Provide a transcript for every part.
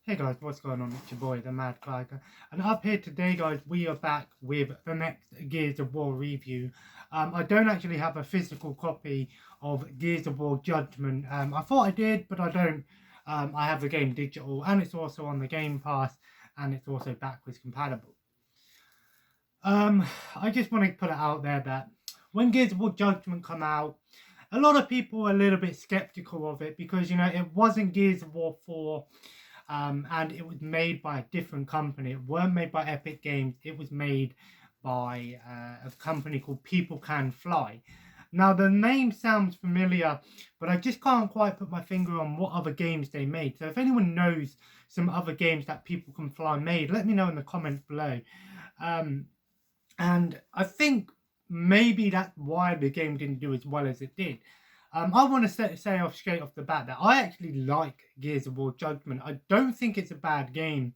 Hey guys, what's going on? It's your boy, TheMadKaiger. And up here today, guys, we are back with the next Gears of War review. I don't actually have a physical copy of Gears of War Judgement. I thought I did, but I don't. I have the game digital, and it's also on the Game Pass, and it's also backwards compatible. I just want to put it out there that when Gears of War Judgement come out, a lot of people are a little bit skeptical of it because, it wasn't Gears of War 4. And it was made by a different company. It weren't made by Epic Games. It was made by a company called People Can Fly. Now, the name sounds familiar, but I just can't quite put my finger on what other games they made. So if anyone knows some other games that People Can Fly made, let me know in the comments below. And I think maybe that's why the game didn't do as well as it did. I want to say off straight off the bat that I actually like Gears of War Judgment. I don't think it's a bad game.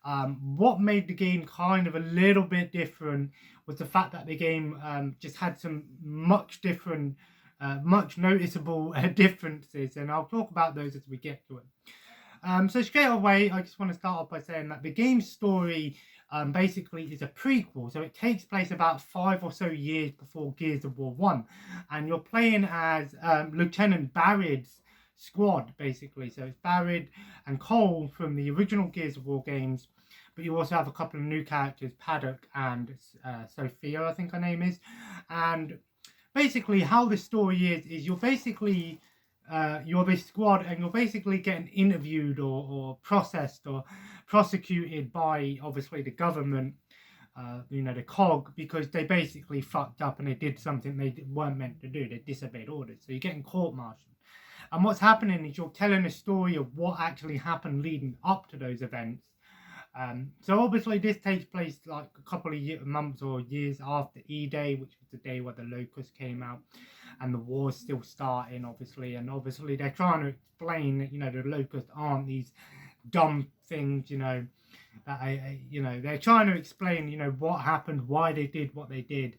What made the game kind of a little bit different was the fact that the game just had some much different, much noticeable differences, and I'll talk about those as we get to it. So straight away, I just want to start off by saying that the game's story basically is a prequel, so it takes place about 5 or so years before Gears of War 1, and you're playing as Lieutenant Barrett's squad, basically. So it's Barrett and Cole from the original Gears of War games, but you also have a couple of new characters, Paddock and Sophia, I think her name is. And basically how the story is you're basically you're this squad and you're basically getting interviewed or processed or prosecuted by obviously the government, the COG, because they basically fucked up and they did something they weren't meant to do. They disobeyed orders. So you're getting court-martialed. And what's happening is you're telling a story of what actually happened leading up to those events. So obviously this takes place like a couple of months or years after E-Day, which was the day where the Locust came out, and the war's still starting, obviously. And obviously they're trying to explain that the Locust aren't these dumb things, that they're trying to explain what happened, why they did what they did.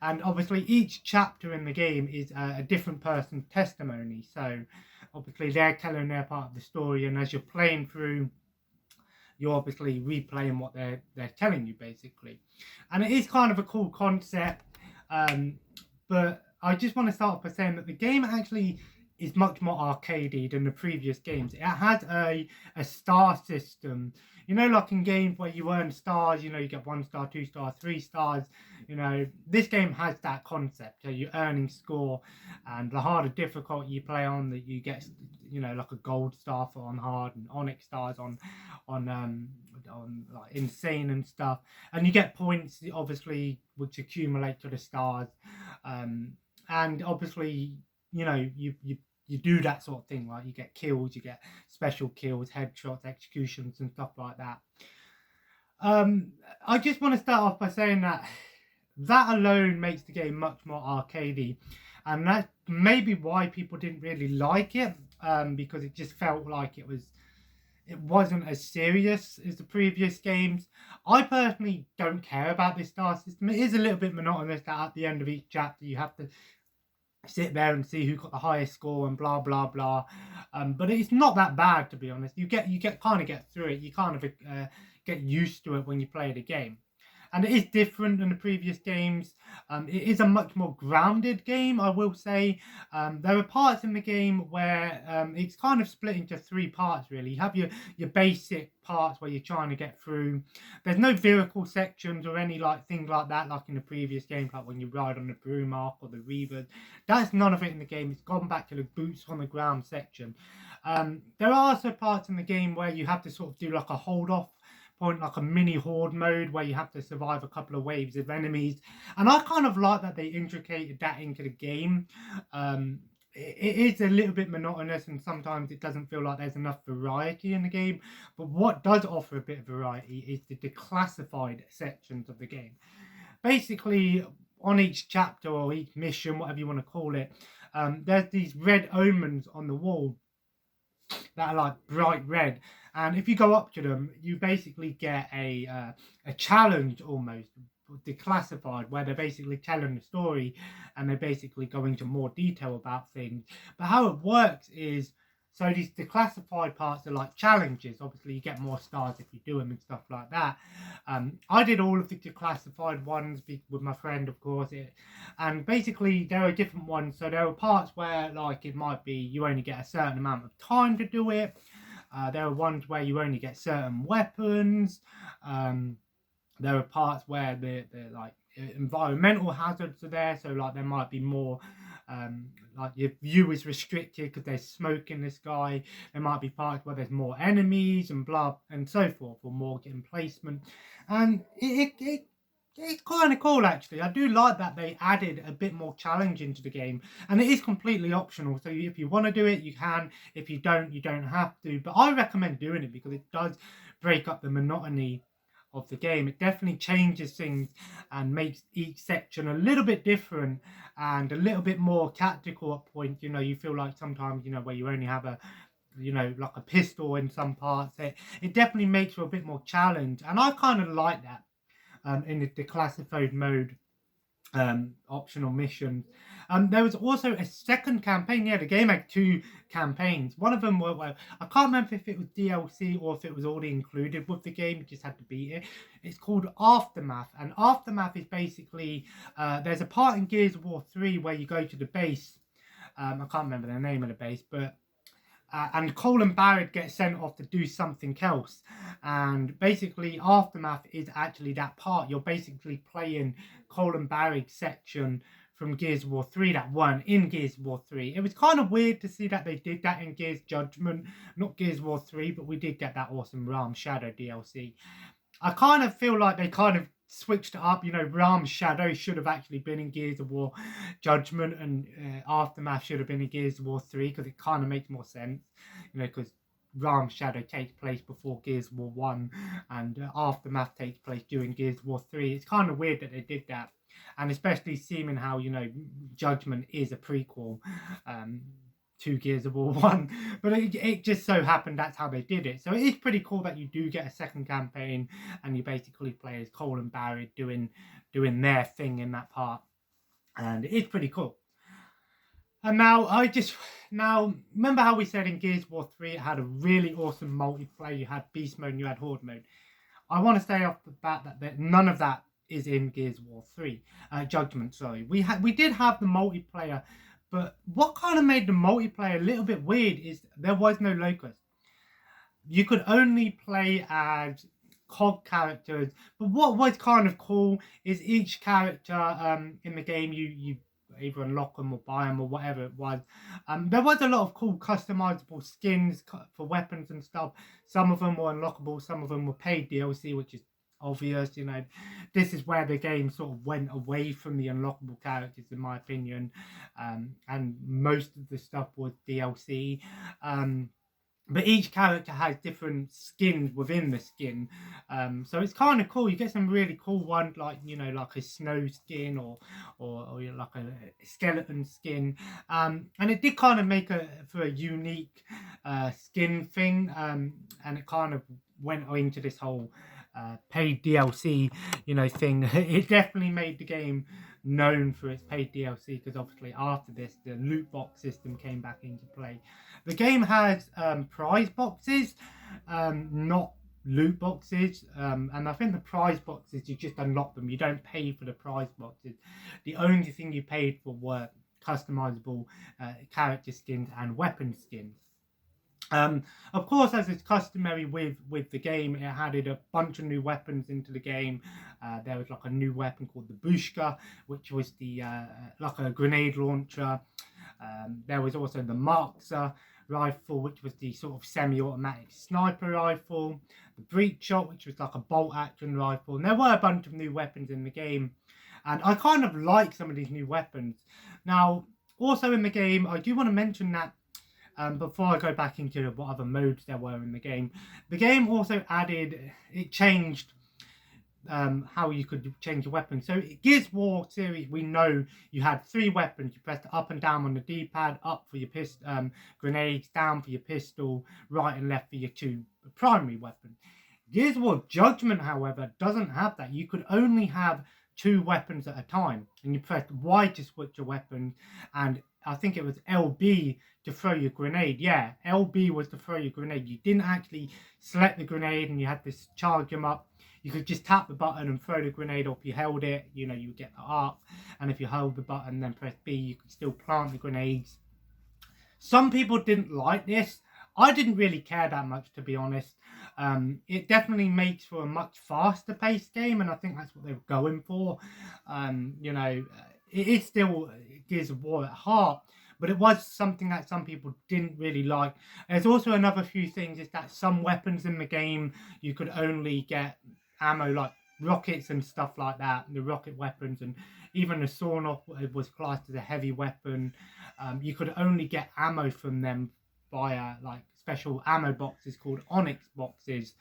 And obviously each chapter in the game is a different person's testimony. So obviously they're telling their part of the story, and as you're playing through, you're obviously replaying what they're telling you, basically. And it is kind of a cool concept, but I just want to start off by saying that the game actually is much more arcadey than the previous games. It has a star system, like in games where you earn stars, you get 1 star, 2 star, 3 stars. This game has that concept. So you're earning score, and the harder difficulty you play on, that you get like a gold star for on hard, and onyx stars on like insane and stuff, and you get points obviously which accumulate to the stars, and obviously you do that sort of thing, like you get kills, you get special kills, headshots, executions and stuff like that. I just want to start off by saying that alone makes the game much more arcadey, and that's maybe why people didn't really like it, because it just felt like it wasn't as serious as the previous games. I personally don't care about this star system. It is a little bit monotonous that at the end of each chapter you have to sit there and see who got the highest score and blah blah blah, but it's not that bad, to be honest. You kind of get through it. You kind of get used to it when you play the game, and it is different than the previous games. It is a much more grounded game, I will say. There are parts in the game where it's kind of split into 3 parts, really. You have your basic parts where you're trying to get through. There's no vehicle sections or any things like that, like in the previous game, like when you ride on the broom arc or the Reavers. That's none of it in the game. It's gone back to the boots on the ground section. There are also parts in the game where you have to sort of do like a hold off point, like a mini horde mode where you have to survive a couple of waves of enemies, and I kind of like that they integrated that into the game. It is a little bit monotonous, and sometimes it doesn't feel like there's enough variety in the game, but what does offer a bit of variety is the declassified sections of the game. Basically, on each chapter or each mission, whatever you want to call it, there's these red omens on the wall that are like bright red, and if you go up to them, you basically get a challenge, almost declassified, where they're basically telling the story and they basically go into more detail about things. But how it works is So these declassified parts are like challenges. Obviously, you get more stars if you do them and stuff like that. I did all of the declassified ones with my friend, of course. And basically, there are different ones. So there are parts where, like, it might be you only get a certain amount of time to do it. There are ones where you only get certain weapons. There are parts where the like environmental hazards are there, so like there might be more like your view is restricted because there's smoke in the sky. There might be parts where there's more enemies and blah and so forth, or more emplacement, and it's kind of cool actually. I do like that they added a bit more challenge into the game, and it is completely optional. So if you want to do it, you can. If you don't, you don't have to. But I recommend doing it because it does break up the monotony of the game. It definitely changes things and makes each section a little bit different and a little bit more tactical at points. You know, you feel like sometimes, you know, where you only have a, you know, like a pistol in some parts, it definitely makes for a bit more challenge. And I kind of like that in the declassified mode optional missions. There was also a second campaign. Yeah, the game had two campaigns. One of them were, well, I can't remember if it was DLC or if it was already included with the game. You just had to beat it. It's called Aftermath, and Aftermath is basically there's a part in Gears of War 3 where you go to the base. I can't remember the name of the base, but and Colin Barrett gets sent off to do something else. And basically, Aftermath is actually that part. You're basically playing Colin Barrett's section from Gears of War 3 that won in Gears of War 3. It was kind of weird to see that they did that in Gears Judgement, not Gears of War 3, but we did get that awesome Ram Shadow DLC. I kind of feel like they kind of switched it up. You know, Ram's Shadow should have actually been in Gears of War Judgement, and Aftermath should have been in Gears of War 3 because it kind of makes more sense. You know, because Ram's Shadow takes place before Gears of War 1 and Aftermath takes place during Gears of War 3. It's kind of weird that they did that. And especially seeming how, you know, Judgement is a prequel to Gears of War 1, but it just so happened that's how they did it. So it is pretty cool that you do get a second campaign and you basically play as Cole and Barry doing their thing in that part, and it's pretty cool. And now remember how we said in Gears of War 3 it had a really awesome multiplayer. You had Beast Mode and you had Horde Mode. I want to say off the bat that none of that is in Gears of War 3 Judgement. Sorry, we did have the multiplayer. But what kind of made the multiplayer a little bit weird is there was no locust. You could only play as COG characters. But what was kind of cool is each character in the game, you either unlock them or buy them or whatever it was. There was a lot of cool customizable skins for weapons and stuff. Some of them were unlockable, some of them were paid DLC, which is obvious. You know, this is where the game sort of went away from the unlockable characters, in my opinion, and most of the stuff was DLC. But each character has different skins within the skin, so it's kind of cool. You get some really cool ones, like, you know, like a snow skin or like a skeleton skin, and it did kind of make for a unique skin thing, and it kind of went into this whole paid DLC, you know, thing. It definitely made the game known for its paid DLC because obviously after this, the loot box system came back into play. The game has prize boxes, not loot boxes, and I think the prize boxes, you just unlock them. You don't pay for the prize boxes. The only thing you paid for were customizable character skins and weapon skins. Of course, as is customary with the game, it added a bunch of new weapons into the game. There was like a new weapon called the Bushka, which was the like a grenade launcher. There was also the Markser rifle, which was the sort of semi-automatic sniper rifle. The Breach Shot, which was like a bolt-action rifle. And there were a bunch of new weapons in the game. And I kind of like some of these new weapons. Now, also in the game, I do want to mention that before I go back into what other modes there were in the game also added, it changed how you could change your weapon. So Gears of War series, we know you had 3 weapons. You pressed up and down on the D-pad, up for your grenades, down for your pistol, right and left for your 2 primary weapons. Gears of War Judgement, however, doesn't have that. You could only have 2 weapons at a time, and you pressed Y to switch your weapons, and I think it was LB to throw your grenade. Yeah, LB was to throw your grenade. You didn't actually select the grenade and you had to charge them up. You could just tap the button and throw the grenade, or if you held it, you know, you would get the arc. And if you held the button, then press B, you could still plant the grenades. Some people didn't like this. I didn't really care that much, to be honest. It definitely makes for a much faster paced game, and I think that's what they were going for. You know, it is still Gears of War at heart, but it was something that some people didn't really like. There's also another few things, is that some weapons in the game you could only get ammo, like rockets and stuff like that, the rocket weapons, and even the sawn-off was classed as a heavy weapon. You could only get ammo from them via like special ammo boxes called Onyx boxes.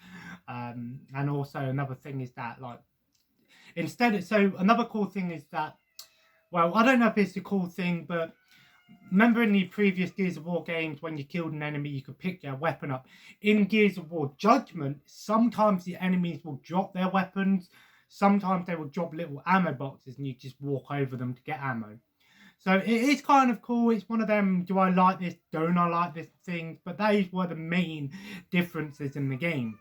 And also another thing is that, like, so another cool thing is that, well, I don't know if it's a cool thing, but remember in the previous Gears of War games, when you killed an enemy, you could pick their weapon up. In Gears of War Judgment, sometimes the enemies will drop their weapons. Sometimes they will drop little ammo boxes and you just walk over them to get ammo. So it is kind of cool. It's one of them, do I like this, don't I like this things? But those were the main differences in the game.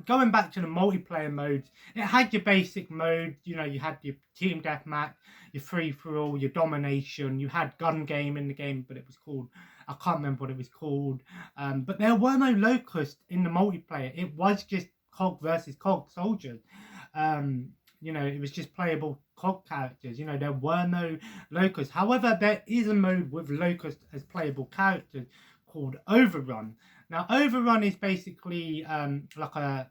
Going back to the multiplayer modes, it had your basic modes. You know, you had your team deathmatch, your free-for-all, your domination. You had gun game in the game, but it was called, I can't remember what it was called. But there were no locusts in the multiplayer. It was just COG versus COG soldiers. You know, it was just playable COG characters. You know, there were no locusts. However, there is a mode with locusts as playable characters called Overrun. Now, Overrun is basically like a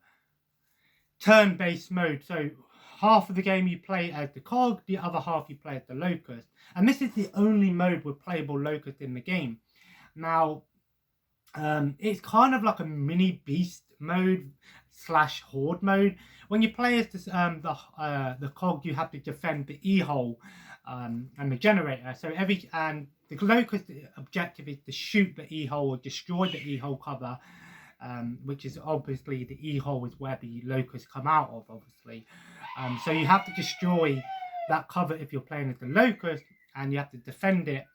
turn-based mode. So half of the game you play as the COG, the other half you play as the Locust. And this is the only mode with playable Locust in the game. Now, it's kind of like a mini beast mode / horde mode. When you play as this, the COG, you have to defend the E-hole and the generator. So the Locust objective is to shoot the E-hole or destroy the E-hole cover, which is obviously the E-hole is where the Locusts come out of, obviously. So you have to destroy that cover if you're playing as the Locust, and you have to defend it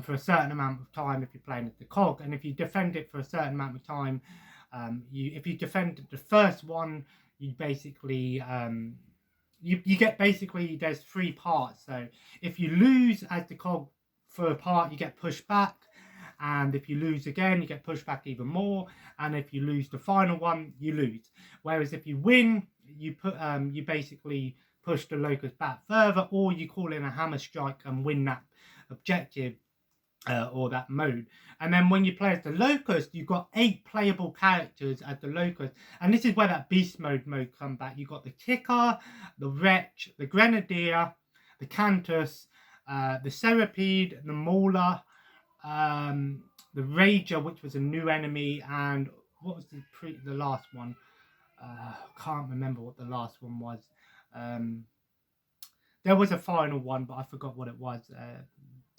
for a certain amount of time if you're playing as the COG. And if you defend it for a certain amount of time, if you defend the first one, you basically you get basically, there's 3 parts. So if you lose as the COG for a part, you get pushed back, and if you lose again, you get pushed back even more, and if you lose the final one, you lose. Whereas if you win, you basically push the Locust back further, or you call in a hammer strike and win that objective or that mode. And then when you play as the Locust, you've got 8 playable characters as the Locust, and this is where that beast mode come back. You've got the Kicker, the Wretch, the Grenadier, the Cantus, the Serapede, the Mauler, the Rager, which was a new enemy, and what was the last one? Can't remember what the last one was. There was a final one, but I forgot what it was.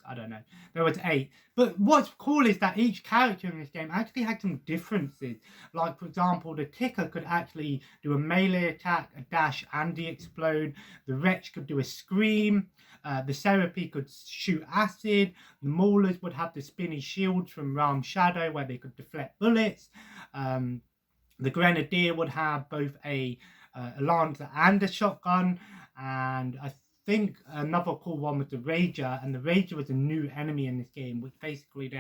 I don't know. There was 8. But what's cool is that each character in this game actually had some differences. Like, for example, the Kicker could actually do a melee attack, a dash, and de-explode. The Wretch could do a scream. The Serapede could shoot acid. The Maulers would have the spinny shields from Realm Shadow, where they could deflect bullets. The Grenadier would have both a Lancer and a shotgun. And I think another cool one was the Rager, and the Rager was a new enemy in this game, which basically they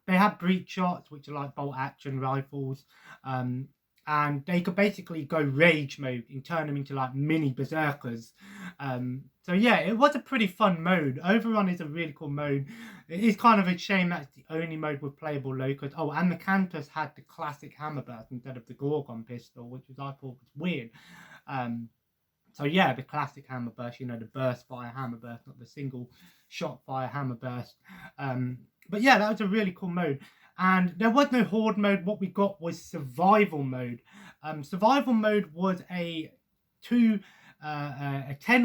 have breach shots, which are like bolt action rifles, and they could basically go rage mode and turn them into like mini berserkers. So yeah, it was a pretty fun mode. Overrun is a really cool mode. It is kind of a shame that's the only mode with playable Locust. Oh, and the Cantus had the classic hammerburst instead of the Gorgon pistol, which I thought was weird. So yeah, the classic hammerburst, you know, the burst fire hammerburst, not the single shot fire hammerburst. But yeah, that was a really cool mode. And there was no horde mode. What we got was survival mode. Survival mode was a 10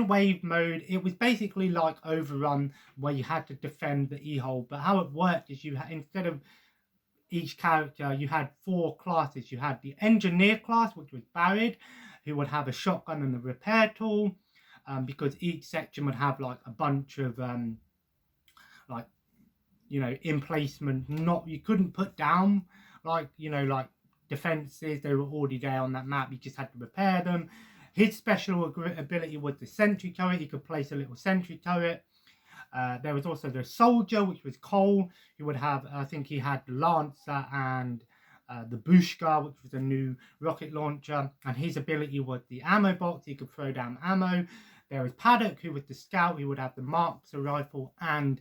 wave mode. It was basically like Overrun, where you had to defend the E-hole. But how it worked is instead of each character, you had 4 classes. You had the engineer class, which was Barrett, who would have a shotgun and a repair tool, because each section would have like a bunch of like, you know, emplacement. Not, you couldn't put down like, you know, like defenses. They were already there on that map. You just had to repair them. His special ability was the sentry turret. He could place a little sentry turret. There was also the soldier, which was Cole. He would have, I think he had the Lancer and the Bushka, which was a new rocket launcher. And his ability was the ammo box. He could throw down ammo. There was Paddock, who was the scout. He would have the Markser rifle and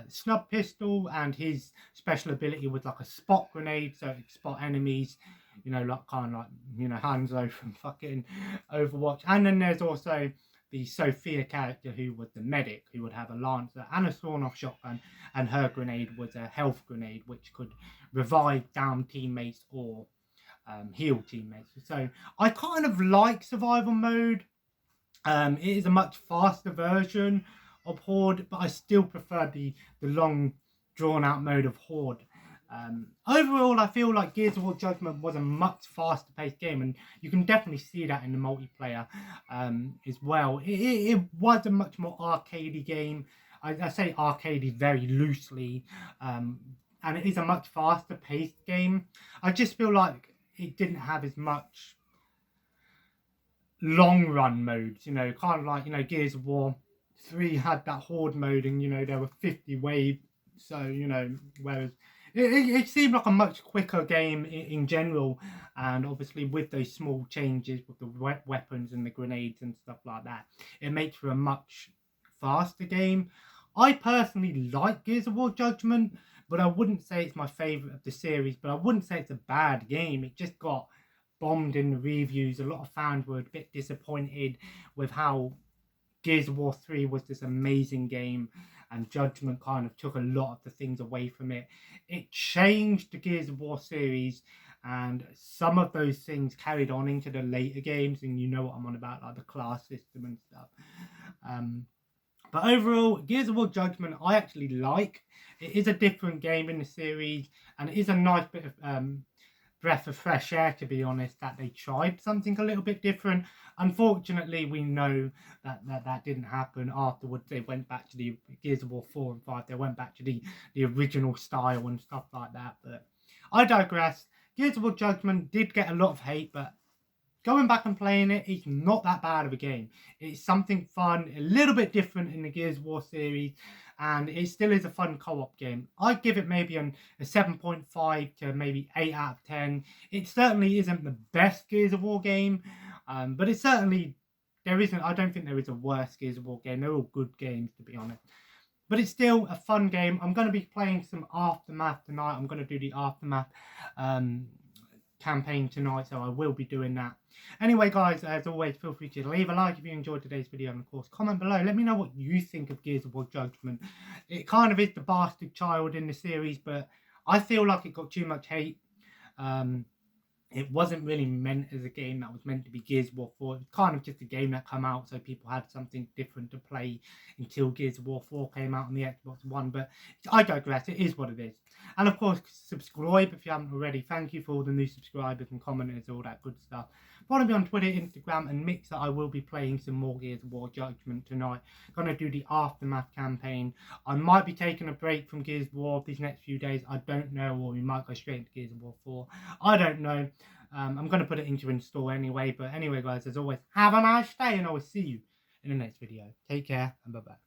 snub pistol. And his special ability was like a spot grenade, so it spot enemies. You know, like kind of like, you know, Hanzo from fucking Overwatch. And then there's also the Sophia character, who was the medic, who would have a Lancer and a sawn-off shotgun, and her grenade was a health grenade, which could revive down teammates or heal teammates. So I kind of like survival mode. It is a much faster version of Horde, but I still prefer the long, drawn-out mode of Horde. Overall, I feel like Gears of War Judgment was a much faster paced game, and you can definitely see that in the multiplayer as well. It was a much more arcadey game. I say arcadey very loosely, and it is a much faster paced game. I just feel like it didn't have as much long run modes, you know, kind of like, you know, Gears of War 3 had that Horde mode, and, you know, there were 50 waves, so, you know, whereas it seemed like a much quicker game in general, and obviously with those small changes with the weapons and the grenades and stuff like that, it makes for a much faster game. I personally like Gears of War Judgment, but I wouldn't say it's my favourite of the series, but I wouldn't say it's a bad game. It just got bombed in the reviews. A lot of fans were a bit disappointed with how Gears of War 3 was this amazing game, and Judgment kind of took a lot of the things away from it. It changed the Gears of War series, and some of those things carried on into the later games, and you know what I'm on about, like the class system and stuff. But overall, Gears of War Judgment I actually like. It is a different game in the series, and it is a nice bit of breath of fresh air, to be honest, that they tried something a little bit different. Unfortunately, we know that didn't happen. Afterwards, they went back to the Gears of War 4 and 5. They went back to the original style and stuff like that. But I digress. Gears of War Judgment did get a lot of hate, but going back and playing it, it's not that bad of a game. It's something fun, a little bit different in the Gears of War series, and it still is a fun co-op game. I'd give it maybe a 7.5 to maybe 8 out of 10. It certainly isn't the best Gears of War game, but it certainly, I don't think there is a worse Gears of War game. They're all good games, to be honest. But it's still a fun game. I'm going to be playing some Aftermath tonight. I'm going to do the Aftermath campaign tonight, so I will be doing that. Anyway, guys, as always, feel free to leave a like if you enjoyed today's video, and of course comment below. Let me know what you think of Gears of War Judgment. It kind of is the bastard child in the series, but I feel like it got too much hate. It wasn't really meant as a game that was meant to be Gears of War 4. It was kind of just a game that came out so people had something different to play until Gears of War 4 came out on the Xbox One. But I digress, it is what it is. And of course, subscribe if you haven't already. Thank you for all the new subscribers and commenters, all that good stuff. Follow me on Twitter, Instagram and Mixer. I will be playing some more Gears of War Judgment tonight. Gonna do the Aftermath campaign. I might be taking a break from Gears of War these next few days. I don't know, or we might go straight into Gears of War 4. I don't know. I'm going to put it into install anyway. But anyway, guys, as always, have a nice day, and I will see you in the next video. Take care, and bye-bye.